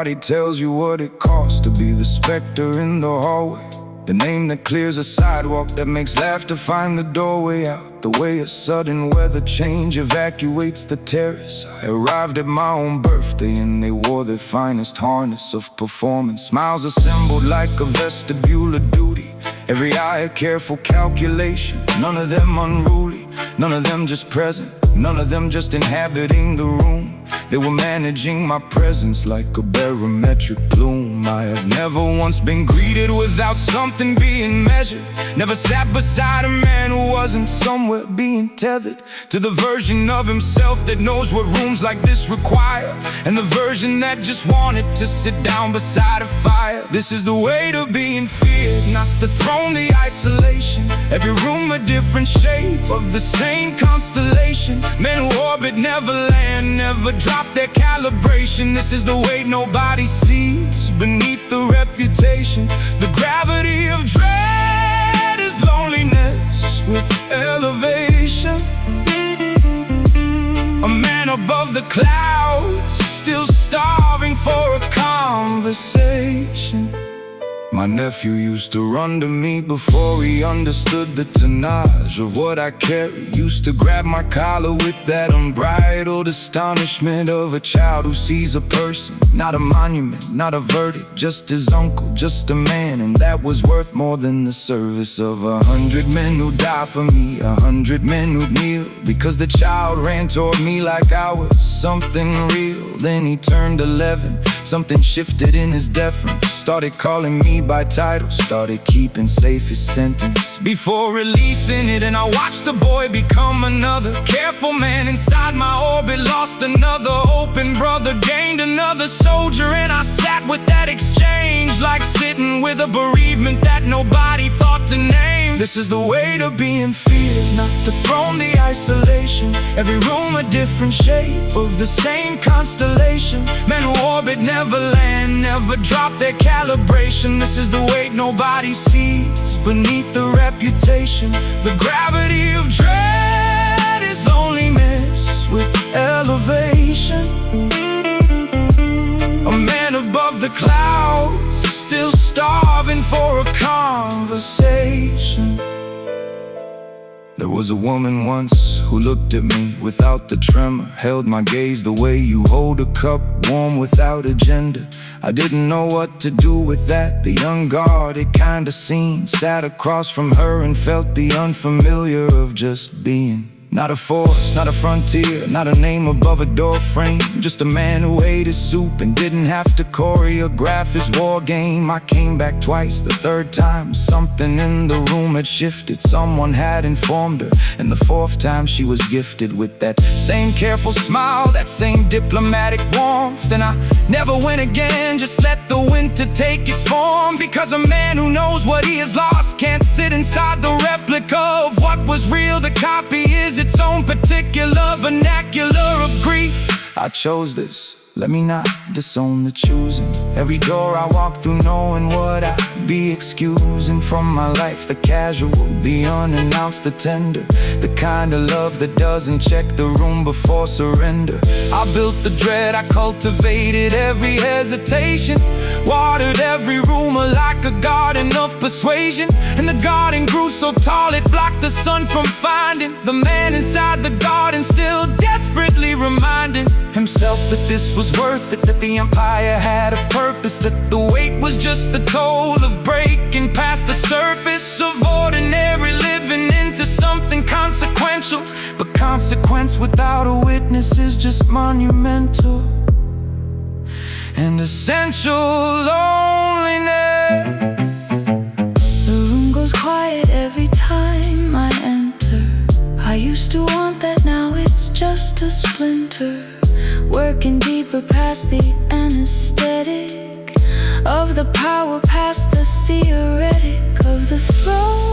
Nobody tells you what it costs to be the specter in the hallway, the name that clears a sidewalk, that makes laughter find the doorway out. The way a sudden weather change evacuates the terrace. I arrived at my own birthday and they wore their finest harness of performance. Smiles assembled like a vestibule of duty, every eye a careful calculation. None of them unruly, none of them just present, none of them just inhabiting the room. They were managing my presence like a barometric plume. I have never once been greeted without something being measured. Never sat beside a man who wasn't somewhere being tethered to the version of himself that knows what rooms like this require, and the version that just wanted to sit down beside a fire. This is the weight of being feared, not the throne, the isolation. Every room a different shape of the same constellation. Men who orbit, never land, never drop their calibration. This is the weight nobody sees beneath the reputation. The gravity of dread is loneliness with elevation. A man above the clouds, still starving for a conversation. My nephew used to run to me before he understood the tonnage of what I carry. Used to grab my collar with that unbridled astonishment of a child who sees a person, not a monument, not a verdict, just his uncle, just a man. And that was worth more than the service of 100 men who die for me, 100 men who'd kneel because the child ran toward me like I was something real. Then he turned 11, something shifted in his deference, started calling me by title, started keeping safe his sentence before releasing it. And I watched the boy become another careful man inside my orbit. Lost another open brother, gained another soldier. And I sat with that exchange like sitting with a bereavement that nobody thought to name. This is the weight of being feared, not the throne, the isolation. Every room a different shape of the same constellation. Men who orbit, never land, never drop their calibration. This is the weight nobody sees beneath the reputation. The gravity of dread is loneliness with elevation. A man above the clouds, still starving for a conversation. There was a woman once who looked at me without the tremor, held my gaze the way you hold a cup, warm without agenda. I didn't know what to do with that, the unguarded kind of scene. Sat across from her and felt the unfamiliar of just being. Not a force, not a frontier, not a name above a door frame. Just a man who ate his soup and didn't have to choreograph his war game. I came back twice, the third time something in the room had shifted. Someone had informed her, and the fourth time she was gifted with that same careful smile, that same diplomatic warmth. And I never went again, just let the winter take its form. Because a man who knows what he has lost can't sit inside the replica of what was real. The copy is its own particular vernacular of grief. I chose this, let me not disown the choosing. Every door I walk through knowing what I'd be excusing from my life. The casual, the unannounced, the tender, the kind of love that doesn't check the room before surrender. I built the dread, I cultivated every hesitation, watered every rumor like a garden of persuasion. And the garden grew so tall it blocked the sun from finding the man inside the garden, still desperately reminding himself that this was worth it, that the empire had a purpose, that the weight was just the toll of breaking past the surface of ordinary living into something consequential. But consequence without a witness is just monumental and essential loneliness. The room goes quiet every time I enter. I used to want that, now it's just a splinter. Working deeper past the anesthetic of the power, past the theoretic of the throne.